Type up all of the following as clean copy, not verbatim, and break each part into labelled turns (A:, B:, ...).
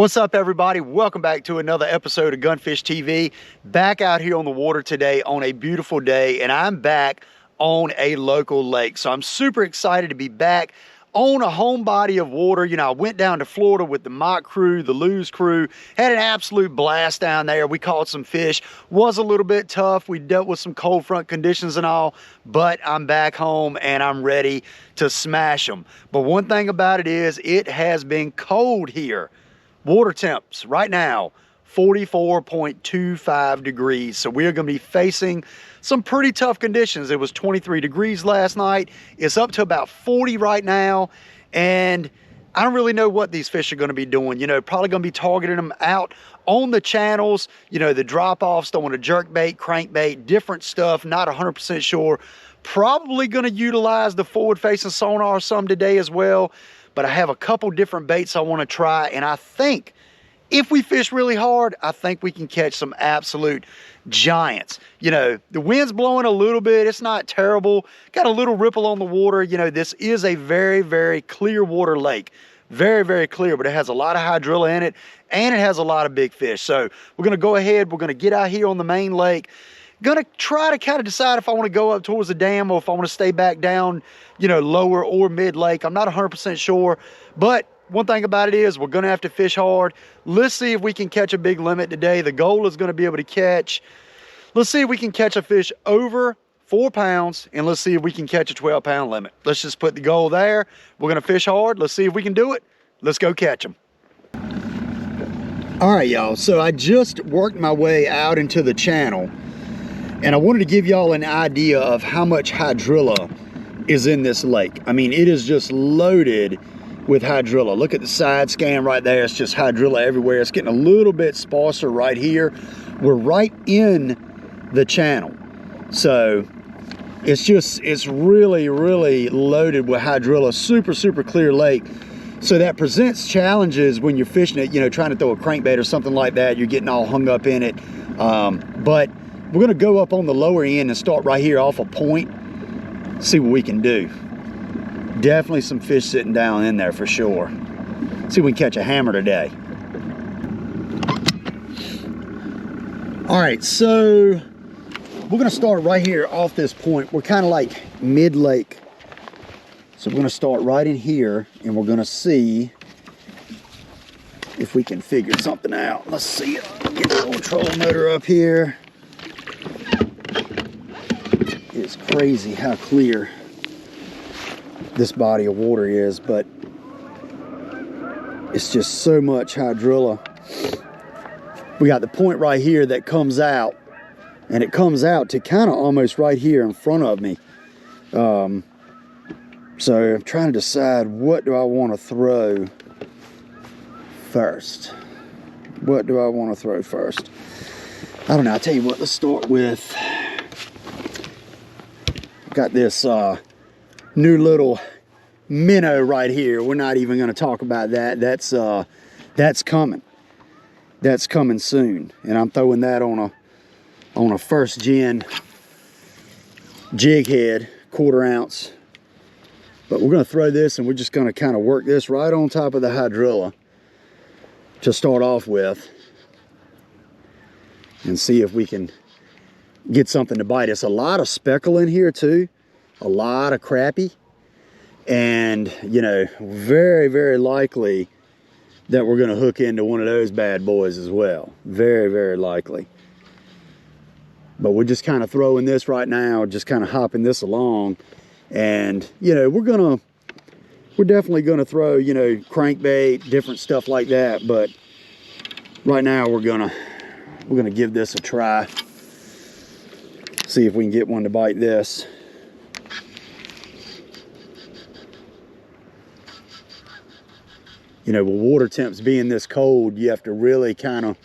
A: What's up, everybody? Welcome back to another episode of Gunfish TV. Back out here on the water today on a beautiful day, and I'm back on a local lake. So I'm super excited to be back on a home body of water. You know, I went down to Florida with the mock crew, the Lose crew, had an absolute blast down there. We caught some fish. Was a little bit tough. We dealt with some cold front conditions and all, but I'm back home and I'm ready to smash them. But one thing about it is it has been cold here. Water temps right now, 44.25 degrees. So we're going to be facing some pretty tough conditions. It was 23 degrees last night. It's up to about 40 right now. And I don't really know what these fish are going to be doing. You know, probably going to be targeting them out on the channels, you know, the drop-offs, throwing a jerkbait, crankbait, different stuff. Not 100% sure. Probably going to utilize the forward-facing sonar some today as well. But I have a couple different baits I want to try, and I think if we fish really hard, I think we can catch some absolute giants. You know, the wind's blowing a little bit. It's not terrible. Got a little ripple on the water. You know, this is a very, very clear water lake. Very, very clear, but it has a lot of hydrilla in it, and it has a lot of big fish. So we're going to go ahead. We're going to get out here on the main lake. Gonna try to kind of decide if I want to go up towards the dam or if I want to stay back down, you know, lower or mid lake. I'm not 100% sure, but one thing about it is we're gonna have to fish hard. Let's see if we can catch a big limit today. The goal is gonna be able to catch, let's see if we can catch a fish over 4 pounds, and let's see if we can catch a 12-pound limit. Let's just put the goal there. We're gonna fish hard. Let's see if we can do it. Let's go catch them. All right, y'all, so I just worked my way out into the channel, and I wanted to give y'all an idea of how much hydrilla is in this lake. I mean, it is just loaded with hydrilla. Look at the side scan right there. It's just hydrilla everywhere. It's getting a little bit sparser right here. We're right in the channel. So it's really, really loaded with hydrilla. Super, super clear lake. So that presents challenges when you're fishing it, you know, trying to throw a crankbait or something like that. You're getting all hung up in it. But we're gonna go up on the lower end and start right here off a point, see what we can do. Definitely some fish sitting down in there for sure. See if we can catch a hammer today. All right, so we're gonna start right here off this point. We're kind of like mid-lake. So we're gonna start right in here and we're gonna see if we can figure something out. Let's see, get the old trolling motor up here. It's crazy how clear this body of water is, but it's just so much hydrilla. We got the point right here that comes out, and it comes out to kind of almost right here in front of me. So I'm trying to decide, what do I want to throw first? What do I want to throw first? I don't know. I'll tell you what, let's start with, got this new little minnow right here. We're not even going to talk about that. That's coming. That's coming soon, and I'm throwing that on a first gen jig head, 1/4 ounce. But we're going to throw this, and we're just going to kind of work this right on top of the hydrilla to start off with, and see if we can get something to bite. It's a lot of speckle in here too, a lot of crappie, and you know, very, very likely that we're going to hook into one of those bad boys as well. Very, very likely. But we're just kind of throwing this right now, just kind of hopping this along, and you know, we're definitely going to throw, you know, crankbait, different stuff like that, but right now we're gonna give this a try. See if we can get one to bite this. You know, with water temps being this cold, you have to really kind of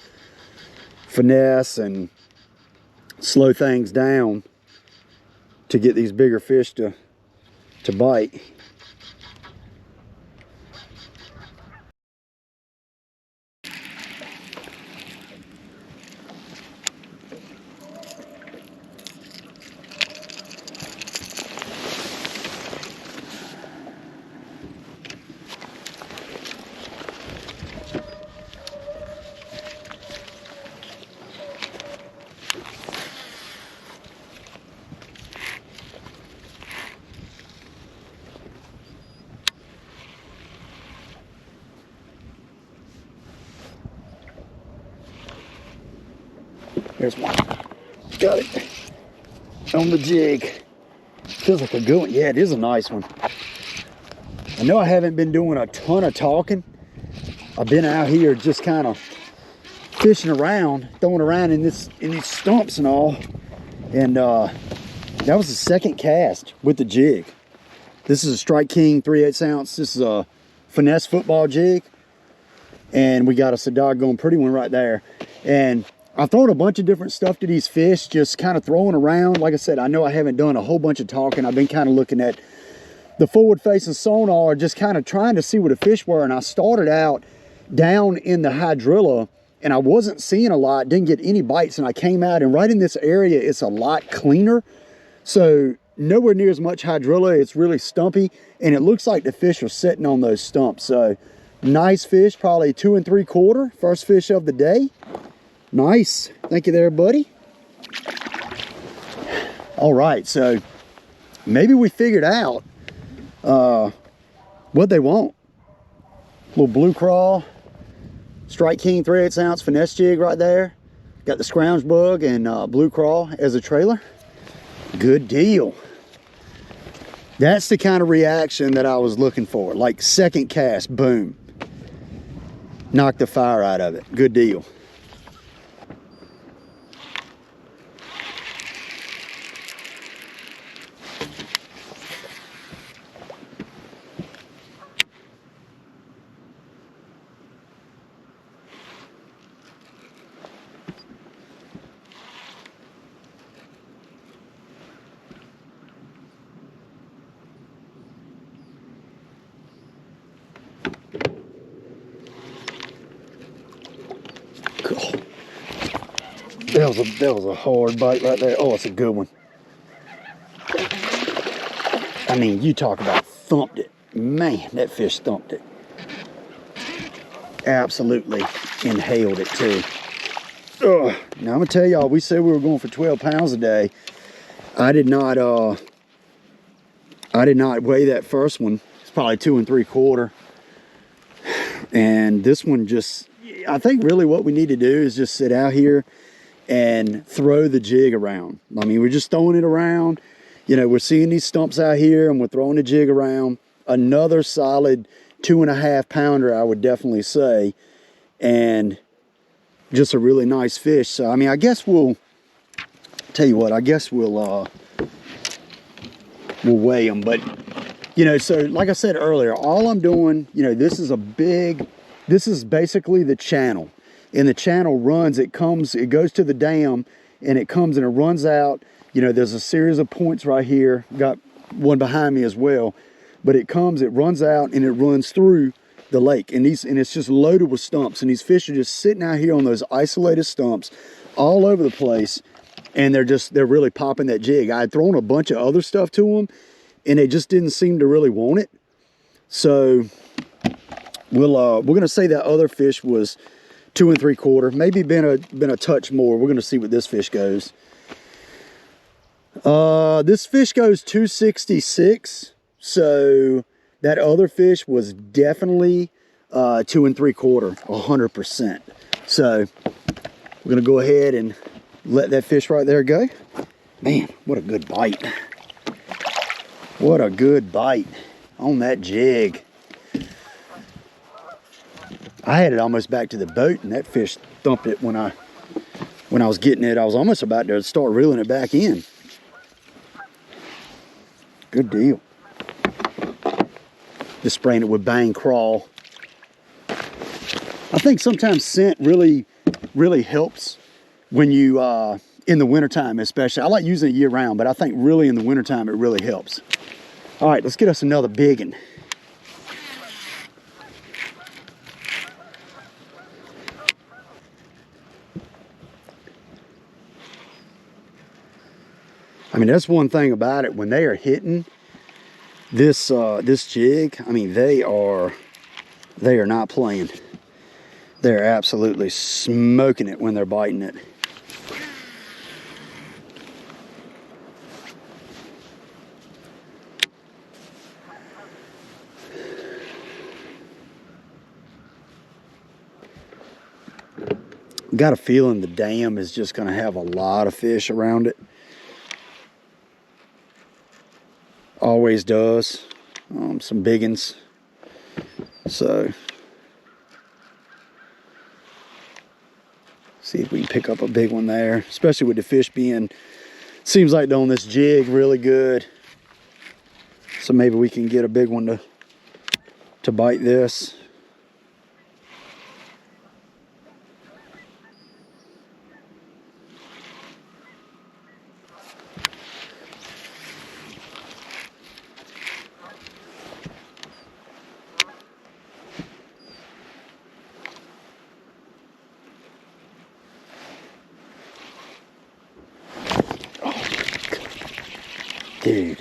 A: finesse and slow things down to get these bigger fish to bite. There's one. Got it. On the jig. Feels like a good one. Yeah, it is a nice one. I know I haven't been doing a ton of talking. I've been out here just kind of fishing around, throwing around in these stumps and all. And that was the second cast with the jig. This is a Strike King 3/8 ounce. This is a Finesse football jig. And we got us a doggone pretty one right there. And I've thrown a bunch of different stuff to these fish, just kind of throwing around. Like I said, I know I haven't done a whole bunch of talking. I've been kind of looking at the forward-facing sonar, just kind of trying to see where the fish were. And I started out down in the hydrilla, and I wasn't seeing a lot, didn't get any bites. And I came out, and right in this area, it's a lot cleaner. So nowhere near as much hydrilla. It's really stumpy, and it looks like the fish are sitting on those stumps. So nice fish, probably 2 3/4. First fish of the day. Nice. Thank you there, buddy. All right, so maybe we figured out what they want. Little blue crawl, Strike King 3/8 ounce Finesse jig right there. Got the scrounge bug and blue crawl as a trailer. Good deal. That's the kind of reaction that I was looking for. Like second cast, boom. Knocked the fire out of it. Good deal. Cool. That was a hard bite right there. Oh, it's a good one. I mean, you talk about thumped it. Man, that fish thumped it. Absolutely inhaled it too. Ugh. Now I'm gonna tell y'all, we said we were going for 12 pounds a day. I did not weigh that first one. It's probably 2 3/4. And this one just, I think really what we need to do is just sit out here and throw the jig around. I mean, we're just throwing it around. You know, we're seeing these stumps out here and we're throwing the jig around. Another solid 2 1/2 pounder, I would definitely say. And just a really nice fish. So, I mean, I guess we'll, tell you what, I guess we'll weigh them. But, you know, so like I said earlier, all I'm doing, you know, this is basically the channel. And the channel runs, it goes to the dam, and it comes and it runs out. You know, there's a series of points right here. Got one behind me as well. But it comes, it runs out, and it runs through the lake. And it's just loaded with stumps. And these fish are just sitting out here on those isolated stumps all over the place. And they're really popping that jig. I had thrown a bunch of other stuff to them, and they just didn't seem to really want it. So we're gonna say that other fish was 2 3/4, maybe been a touch more. We're gonna see what this fish goes. This fish goes 266. So that other fish was definitely 2 3/4, 100%. So we're gonna go ahead and let that fish right there go. Man, what a good bite. What a good bite on that jig. I had it almost back to the boat, and that fish thumped it when I was getting it. I was almost about to start reeling it back in. Good deal. Just spraying it with Bang Crawl. I think sometimes scent really helps when you, in the wintertime especially. I like using it year round, but I think really in the wintertime it really helps. All right, let's get us another big one. I mean, that's one thing about it. When they are hitting this jig, I mean, they are not playing. They're absolutely smoking it when they're biting it. Got a feeling the dam is just going to have a lot of fish around it. Always does. Some big ones. So, see if we can pick up a big one there, especially with the fish being, seems like they're on this jig really good. So maybe we can get a big one to bite this. Dude.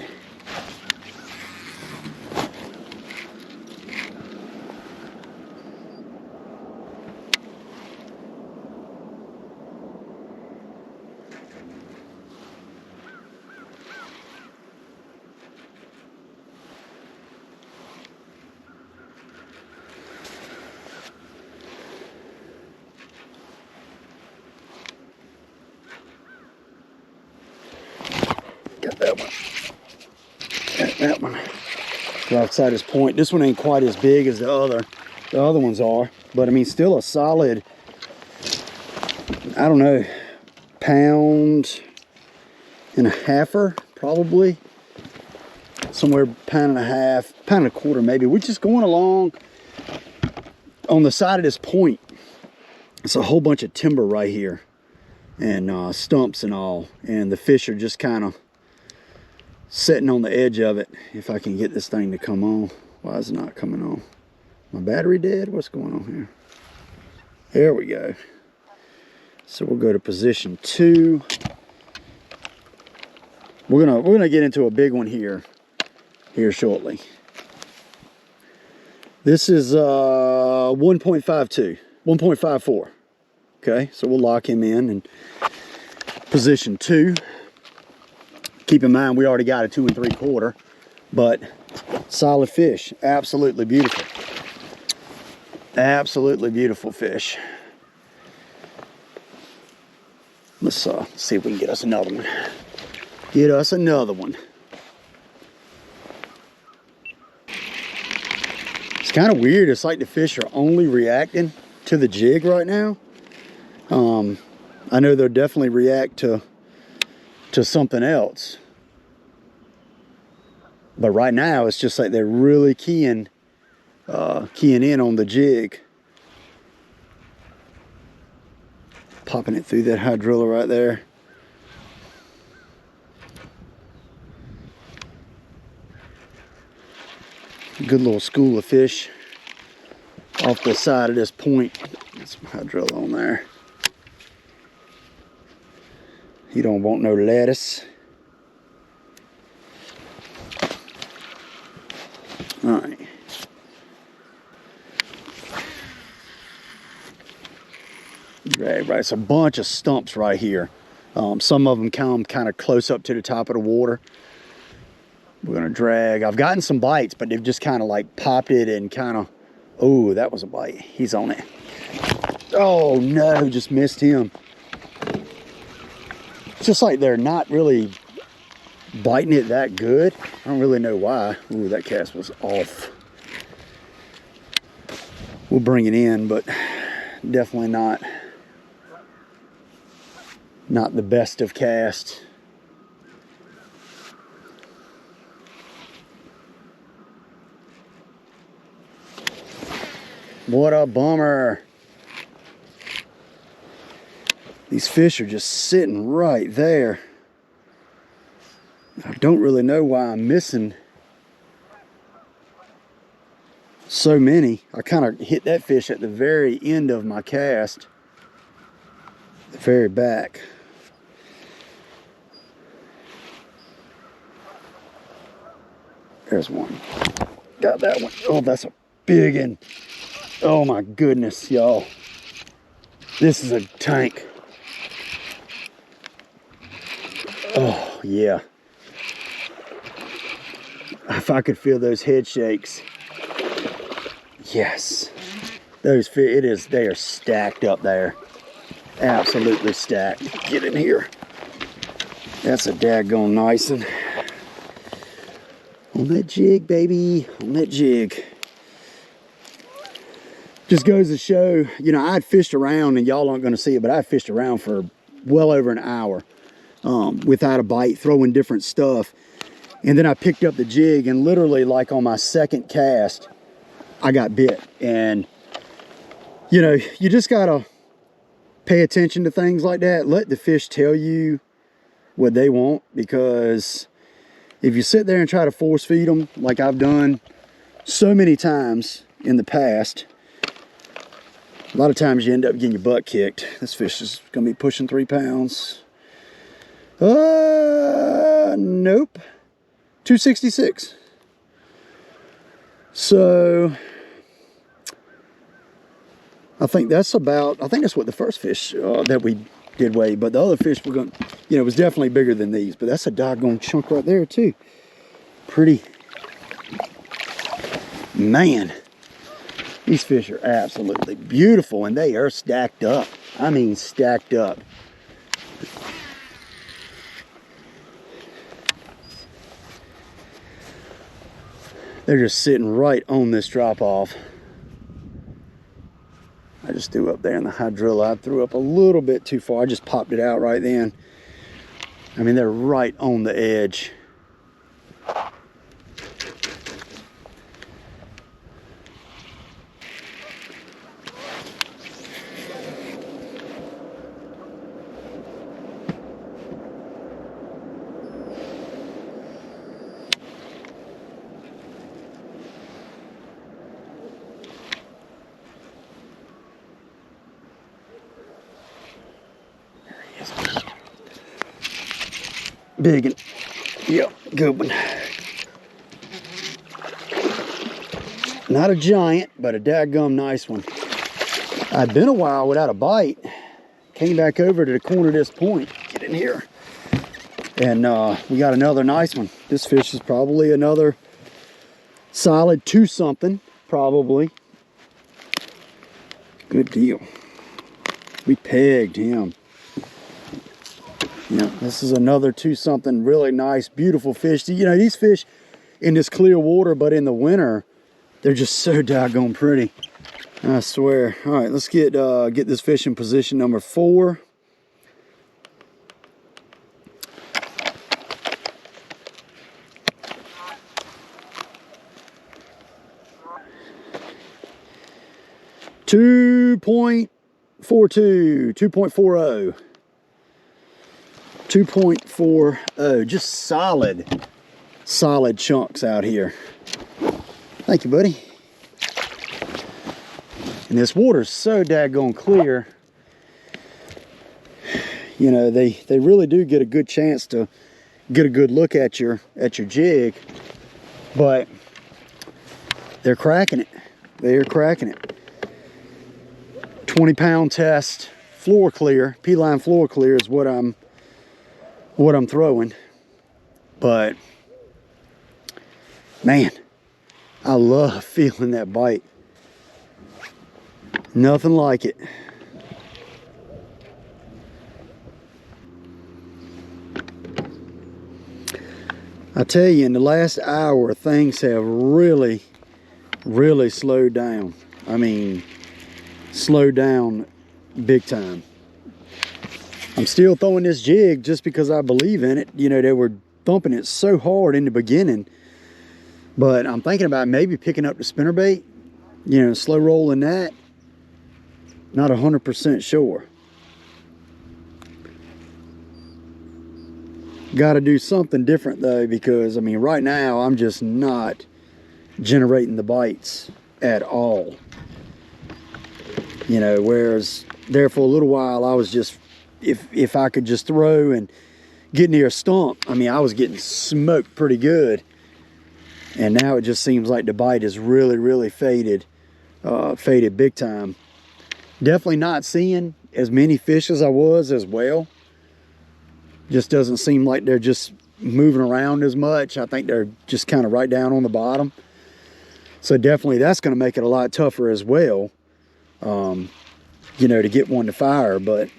A: Got that one. Got that one. Right outside his point. This one ain't quite as big as the other ones are, but I mean, still a solid, I don't know, pound and a halfer, probably. Somewhere pound and a half, pound and a quarter maybe. We're just going along on the side of this point. It's a whole bunch of timber right here, and stumps and all, and the fish are just kind of sitting on the edge of it. If I can get this thing to come on. Why is it not coming on? My battery dead? What's going on here? There we go. So we'll go to position 2. We're gonna get into a big one here shortly. This is 1.52, 1.54. Okay, so we'll lock him in position 2. Keep in mind, we already got a 2 3/4, but solid fish. Absolutely beautiful. Absolutely beautiful fish. Let's see if we can get us another one. Get us another one. It's kind of weird. It's like the fish are only reacting to the jig right now. I know they'll definitely react to something else, but right now it's just like they're really keying in on the jig. Popping it through that hydrilla right there. Good little school of fish off the side of this point. Got some hydrilla on there. You don't want no lettuce. All right. Right, it's a bunch of stumps right here. Some of them come kind of close up to the top of the water. We're gonna drag. I've gotten some bites, but they've just kind of like popped it and kind of, oh, that was a bite. He's on it. Oh no, just missed him. It's just like they're not really biting it that good. I don't really know why. Ooh, that cast was off. We'll bring it in, but definitely not the best of casts. What a bummer. These fish are just sitting right there. I don't really know why I'm missing so many. I kind of hit that fish at the very end of my cast, the very back. There's one. Got that one. Oh, that's a big one. Oh my goodness, y'all. This is a tank. Oh, yeah. If I could feel those head shakes. Yes. Those fish, they are stacked up there. Absolutely stacked. Get in here. That's a daggone nice one. On that jig, baby. On that jig. Just goes to show, you know, I'd fished around, and y'all aren't going to see it, but I fished around for well over an hour without a bite, throwing different stuff. And then I picked up the jig, and literally, like on my second cast, I got bit. And, you know, you just got to pay attention to things like that. Let the fish tell you what they want, because if you sit there and try to force feed them, like I've done so many times in the past, a lot of times you end up getting your butt kicked. This fish is gonna be pushing 3 pounds. Nope. 266. So I think that's what the first fish that we did weigh, but the other fish were going, you know, was definitely bigger than these. But that's a doggone chunk right there too. Pretty. Man, these fish are absolutely beautiful, and they are stacked up. I mean, stacked up. They're just sitting right on this drop off. I just threw up there in the hydrilla. I threw up a little bit too far. I just popped it out right then. I mean, they're right on the edge. Big one. Yep, good one. Not a giant, but a dadgum nice one. I'd been a while without a bite. Came back over to the corner of this point. Get in here. And we got another nice one. This fish is probably another solid 2-something, probably. Good deal. We pegged him. Yeah, this is another 2-something, really nice, beautiful fish. You know, these fish in this clear water, but in the winter, they're just so doggone pretty. I swear. All right, let's get this fish in position number 4. .42, 2.40. 2.40, just solid chunks out here. Thank you, buddy. And this water's so daggone clear. You know, they really do get a good chance to get a good look at your jig, but they're cracking it. They're cracking it. 20-pound test, floor clear, P-line floor clear is what I'm throwing. But man, I love feeling that bite. Nothing like it. I tell you, in the last hour, things have really slowed down. I mean, slowed down big time. I'm still throwing this jig just because I believe in it. You know, they were thumping it so hard in the beginning. But I'm thinking about maybe picking up the spinnerbait, you know, slow rolling that. Not 100% sure. Got to do something different though, because I mean, right now I'm just not generating the bites at all. You know, whereas there for a little while I was just, if I could just throw and get near a stump, I mean, I was getting smoked pretty good. And now it just seems like the bite is really faded big time. Definitely not seeing as many fish as I was as well. Just doesn't seem like they're just moving around as much. I think they're just kind of right down on the bottom. So definitely that's going to make it a lot tougher as well, you know, to get one to fire. But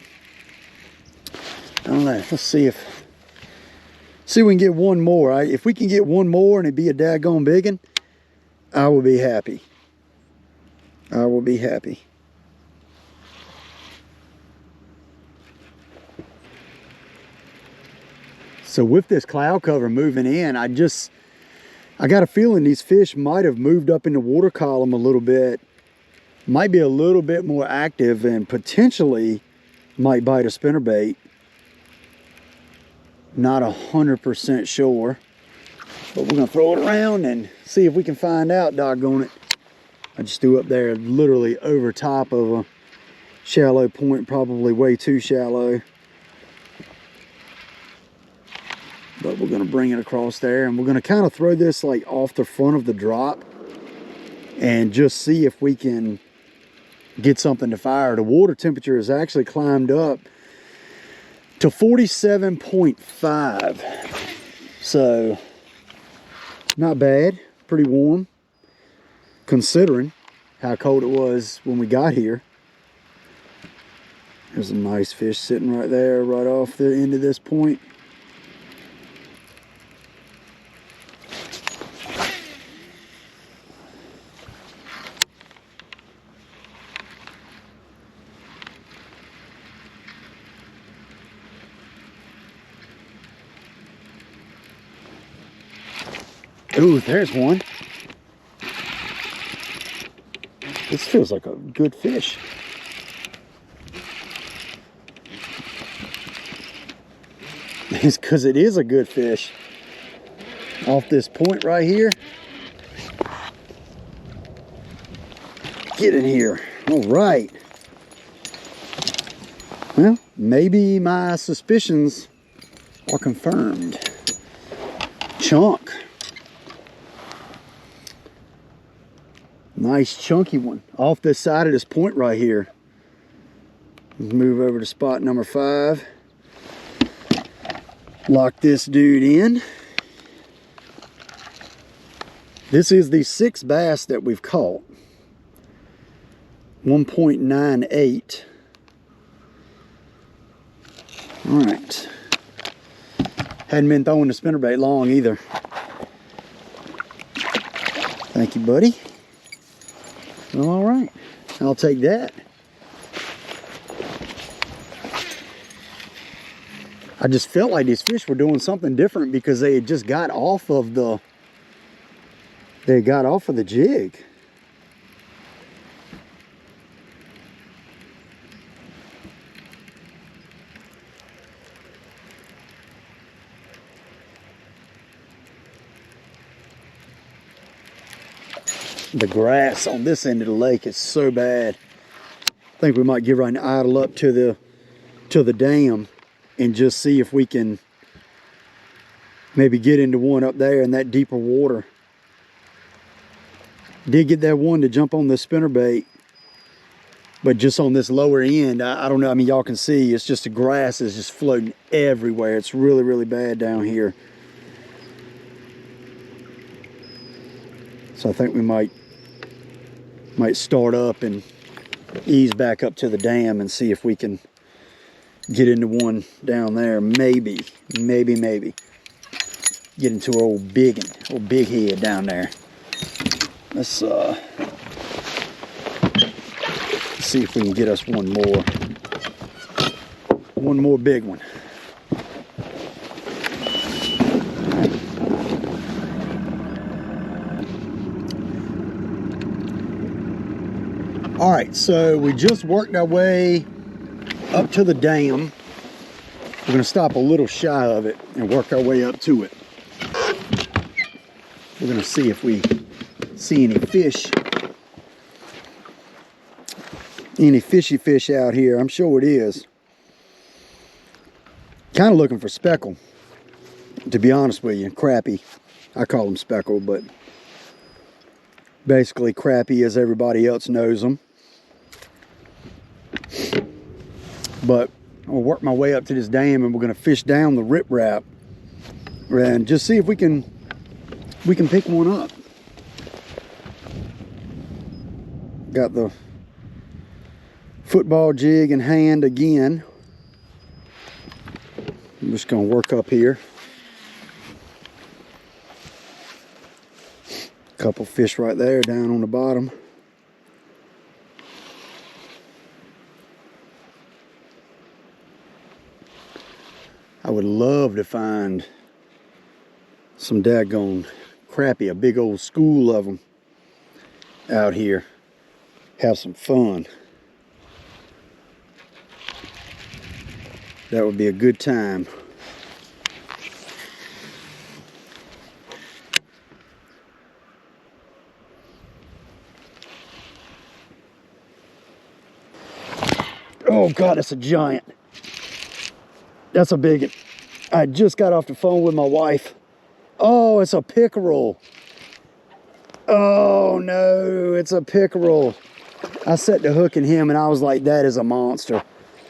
A: don't know. Let's see if we can get one more. If we can get one more and it be a daggone big one, I will be happy. I will be happy. So with this cloud cover moving in, I got a feeling these fish might have moved up in the water column a little bit. Might be a little bit more active and potentially might bite a spinnerbait. Not 100% sure, but we're gonna throw it around and see if we can find out, doggone it. I just threw up there literally over top of a shallow point, probably way too shallow. But we're gonna bring it across there and we're gonna kind of throw this like off the front of the drop and just see if we can get something to fire. The water temperature has actually climbed up to 47.5. So not bad, pretty warm considering how cold it was when we got here. There's a nice fish sitting right there, right off the end of this point. Ooh, there's one. This feels like a good fish. It's because it is a good fish. Off this point right here. Get in here. All right. Well, maybe my suspicions are confirmed. Chunk. Nice chunky one off this side of this point right here. Let's move over to spot number 5. Lock this dude in. This is the 6th bass that we've caught. 1.98. All right. Hadn't been throwing the spinnerbait long either. Thank you, buddy. Well, all right, I'll take that. I just felt like these fish were doing something different because they had just got off of the, jig. The grass on this end of the lake is so bad. I think we might give right an idle up to the dam and just see if we can maybe get into one up there in that deeper water. Did get that one to jump on the spinnerbait, but just on this lower end, I don't know. I mean, y'all can see it's just the grass is just floating everywhere. It's really, really bad down here. So I think we might start up and ease back up to the dam and see if we can get into one down there. Maybe. Get into an old big head down there. Let's see if we can get us one more big one. All right, so we just worked our way up to the dam. We're gonna stop a little shy of it and work our way up to it. We're gonna see if we see any fish. Any fishy fish out here. I'm sure it is. Kind of looking for speckle, to be honest with you. Crappie. I call them speckle, but basically crappie as everybody else knows them. But I'll work my way up to this dam and we're going to fish down the riprap and just see if we can pick one up. Got the football jig in hand again. I'm just gonna work up here. Couple fish right there down on the bottom. I would love to find some daggone crappie, a big old school of them out here. Have some fun. That would be a good time. Oh God, that's a giant. That's a big one. I just got off the phone with my wife. Oh, it's a pickerel. Oh no, it's a pickerel. I set the hook in him and I was like, that is a monster.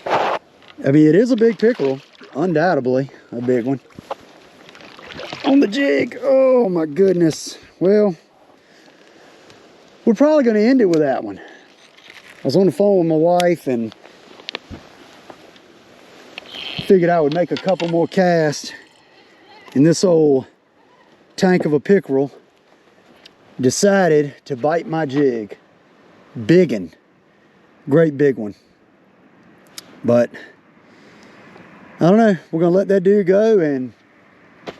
A: I mean, it is a big pickerel, undoubtedly a big one. On the jig, oh my goodness. Well, we're probably gonna end it with that one. I was on the phone with my wife and figured I would make a couple more casts, and this old tank of a pickerel decided to bite my jig. Big one, great big one. But I don't know, we're gonna let that dude go, and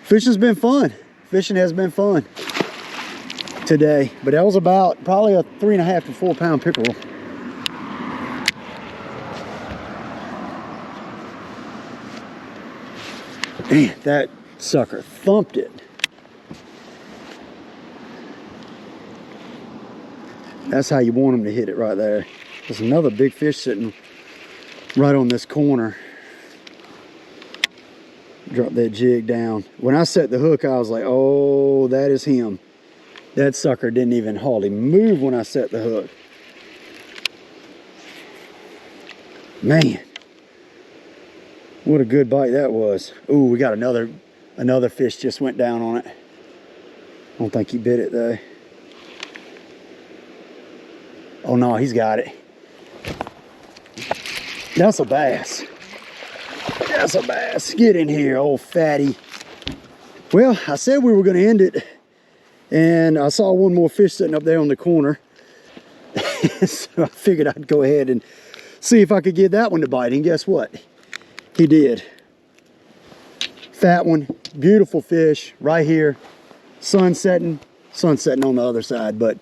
A: fishing's been fun. Fishing has been fun today, but that was about probably a 3.5 to 4 pound pickerel. Man, that sucker thumped it. That's how you want them to hit it right there. There's another big fish sitting right on this corner. Drop that jig down. When I set the hook, I was like, oh, that is him. That sucker didn't even hardly move when I set the hook. Man. What a good bite that was. Ooh, we got another fish just went down on it. I don't think he bit it though. Oh no, he's got it. That's a bass. That's a bass. Get in here, old fatty. Well, I said we were gonna end it, and I saw one more fish sitting up there on the corner. So I figured I'd go ahead and see if I could get that one to bite, and guess what? He did. Fat one, beautiful fish right here. Sun setting on the other side, but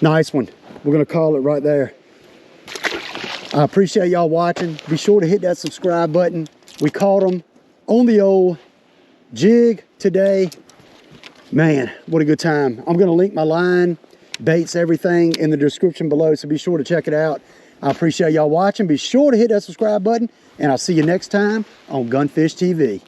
A: nice one. We're gonna call it right there. I appreciate y'all watching. Be sure to hit that subscribe button. We caught them on the old jig today. Man, what a good time. I'm gonna link my line, baits, everything in the description below, so be sure to check it out. I appreciate y'all watching. Be sure to hit that subscribe button, and I'll see you next time on Gunfish TV.